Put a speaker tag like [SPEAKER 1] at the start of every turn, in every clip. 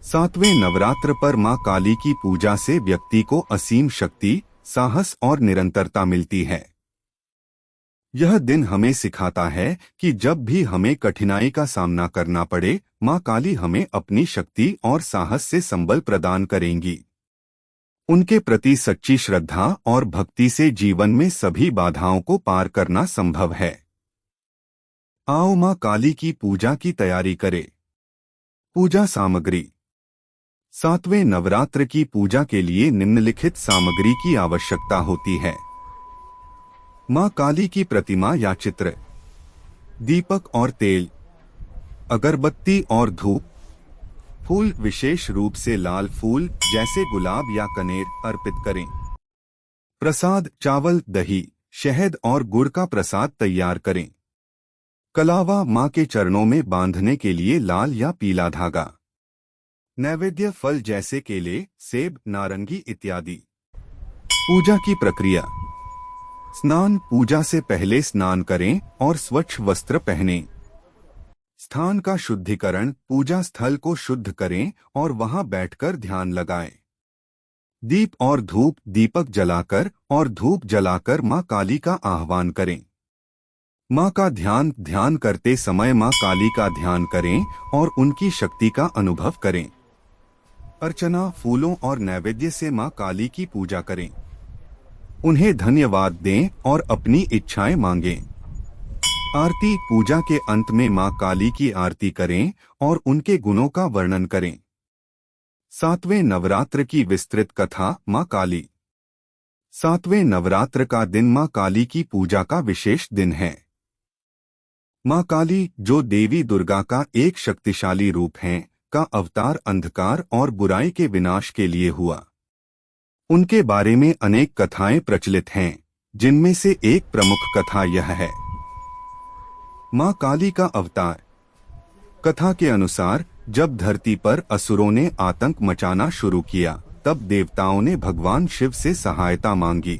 [SPEAKER 1] सातवें नवरात्र पर मां काली की पूजा से व्यक्ति को असीम शक्ति, साहस और निरंतरता मिलती है। यह दिन हमें सिखाता है कि जब भी हमें कठिनाई का सामना करना पड़े, मां काली हमें अपनी शक्ति और साहस से संबल प्रदान करेंगी। उनके प्रति सच्ची श्रद्धा और भक्ति से जीवन में सभी बाधाओं को पार करना संभव है। आओ मां काली की पूजा की तैयारी करें। पूजा सामग्री। सातवें नवरात्र की पूजा के लिए निम्नलिखित सामग्री की आवश्यकता होती है। मां काली की प्रतिमा या चित्र, दीपक और तेल, अगरबत्ती और धूप, फूल, विशेष रूप से लाल फूल जैसे गुलाब या कनेर अर्पित करें। प्रसाद, चावल, दही, शहद और गुड़ का प्रसाद तैयार करें। कलावा, मां के चरणों में बांधने के लिए लाल या पीला धागा। नैवेद्य, फल जैसे केले, सेब, नारंगी इत्यादि। पूजा की प्रक्रिया। स्नान। पूजा से पहले स्नान करें और स्वच्छ वस्त्र पहनें। स्थान का शुद्धिकरण। पूजा स्थल को शुद्ध करें और वहां बैठकर ध्यान लगाएं। दीप और धूप, दीपक जलाकर और धूप जलाकर मां काली का आह्वान करें। मां का ध्यान करते समय मां काली का ध्यान करें और उनकी शक्ति का अनुभव करें। अर्चना। फूलों और नैवेद्य से मां काली की पूजा करें। उन्हें धन्यवाद दें और अपनी इच्छाएं मांगें। आरती। पूजा के अंत में मां काली की आरती करें और उनके गुणों का वर्णन करें। सातवें नवरात्र की विस्तृत कथा। मां काली। सातवें नवरात्र का दिन मां काली की पूजा का विशेष दिन है। मां काली, जो देवी दुर्गा का एक शक्तिशाली रूप है, का अवतार अंधकार और बुराई के विनाश के लिए हुआ। उनके बारे में अनेक कथाएं प्रचलित हैं, जिनमें से एक प्रमुख कथा यह है। मां काली का अवतार। कथा के अनुसार जब धरती पर असुरों ने आतंक मचाना शुरू किया, तब देवताओं ने भगवान शिव से सहायता मांगी।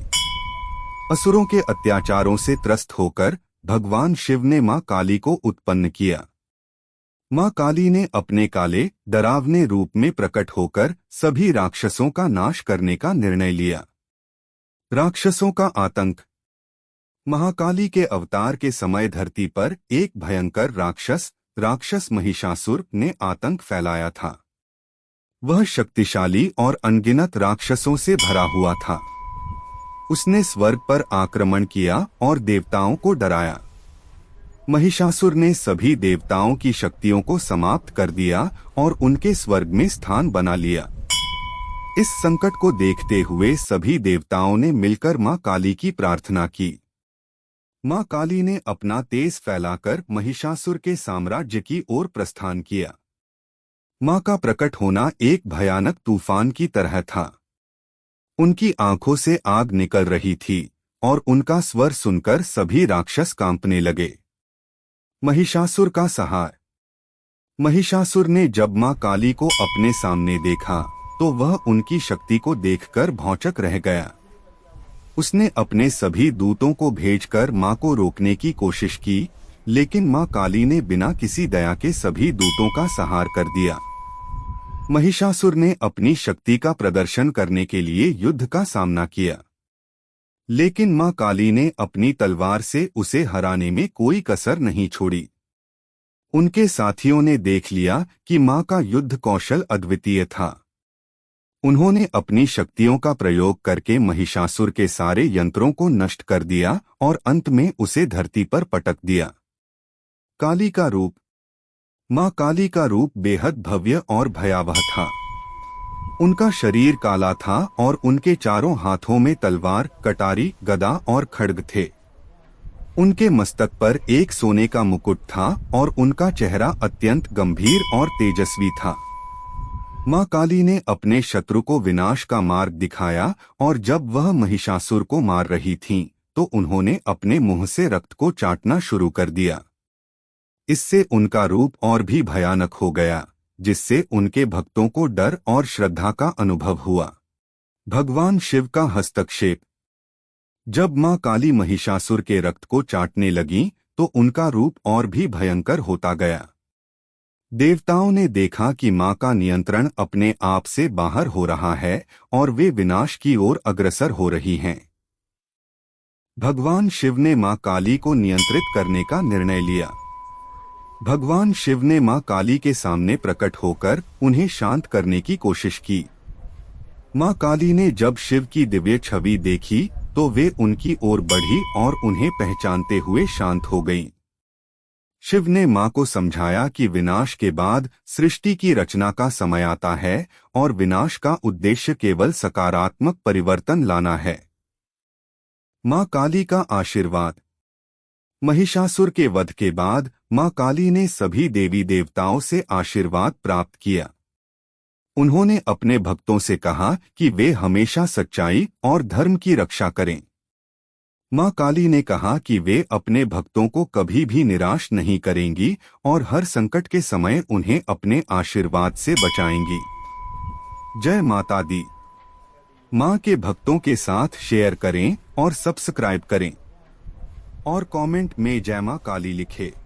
[SPEAKER 1] असुरों के अत्याचारों से त्रस्त होकर भगवान शिव ने मां काली को उत्पन्न किया। मां काली ने अपने काले, डरावने रूप में प्रकट होकर सभी राक्षसों का नाश करने का निर्णय लिया। राक्षसों का आतंक। महाकाली के अवतार के समय धरती पर एक भयंकर राक्षस महिषासुर ने आतंक फैलाया था। वह शक्तिशाली और अनगिनत राक्षसों से भरा हुआ था। उसने स्वर्ग पर आक्रमण किया और देवताओं को डराया। महिषासुर ने सभी देवताओं की शक्तियों को समाप्त कर दिया और उनके स्वर्ग में स्थान बना लिया। इस संकट को देखते हुए सभी देवताओं ने मिलकर मां काली की प्रार्थना की। मां काली ने अपना तेज फैलाकर महिषासुर के साम्राज्य की ओर प्रस्थान किया। मां का प्रकट होना एक भयानक तूफान की तरह था। उनकी आंखों से आग निकल रही थी और उनका स्वर सुनकर सभी राक्षस कांपने लगे। महिषासुर का संहार। महिषासुर ने जब मां काली को अपने सामने देखा, तो वह उनकी शक्ति को देखकर भौंचक रह गया। उसने अपने सभी दूतों को भेजकर मां को रोकने की कोशिश की, लेकिन मां काली ने बिना किसी दया के सभी दूतों का संहार कर दिया। महिषासुर ने अपनी शक्ति का प्रदर्शन करने के लिए युद्ध का सामना किया, लेकिन मां काली ने अपनी तलवार से उसे हराने में कोई कसर नहीं छोड़ी। उनके साथियों ने देख लिया कि मां का युद्ध कौशल अद्वितीय था। उन्होंने अपनी शक्तियों का प्रयोग करके महिषासुर के सारे यंत्रों को नष्ट कर दिया और अंत में उसे धरती पर पटक दिया। काली का रूप। मां काली का रूप बेहद भव्य और भयावह था। उनका शरीर काला था और उनके चारों हाथों में तलवार, कटारी, गदा और खड्ग थे। उनके मस्तक पर एक सोने का मुकुट था और उनका चेहरा अत्यंत गंभीर और तेजस्वी था। मां काली ने अपने शत्रु को विनाश का मार्ग दिखाया और जब वह महिषासुर को मार रही थीं, तो उन्होंने अपने मुंह से रक्त को चाटना शुरू कर दिया। इससे उनका रूप और भी भयानक हो गया, जिससे उनके भक्तों को डर और श्रद्धा का अनुभव हुआ। भगवान शिव का हस्तक्षेप। जब मां काली महिषासुर के रक्त को चाटने लगीं, तो उनका रूप और भी भयंकर होता गया। देवताओं ने देखा कि मां का नियंत्रण अपने आप से बाहर हो रहा है और वे विनाश की ओर अग्रसर हो रही हैं। भगवान शिव ने मां काली को नियंत्रित करने का निर्णय लिया। भगवान शिव ने मां काली के सामने प्रकट होकर उन्हें शांत करने की कोशिश की। मां काली ने जब शिव की दिव्य छवि देखी तो वे उनकी ओर बढ़ी और उन्हें पहचानते हुए शांत हो गईं। शिव ने मां को समझाया कि विनाश के बाद सृष्टि की रचना का समय आता है और विनाश का उद्देश्य केवल सकारात्मक परिवर्तन लाना है। मां काली का आशीर्वाद। महिषासुर के वध के बाद मां काली ने सभी देवी देवताओं से आशीर्वाद प्राप्त किया। उन्होंने अपने भक्तों से कहा कि वे हमेशा सच्चाई और धर्म की रक्षा करें। मां काली ने कहा कि वे अपने भक्तों को कभी भी निराश नहीं करेंगी और हर संकट के समय उन्हें अपने आशीर्वाद से बचाएंगी। जय माता दी। मां के भक्तों के साथ शेयर करें और सब्सक्राइब करें और कमेंट में जय मां काली लिखें।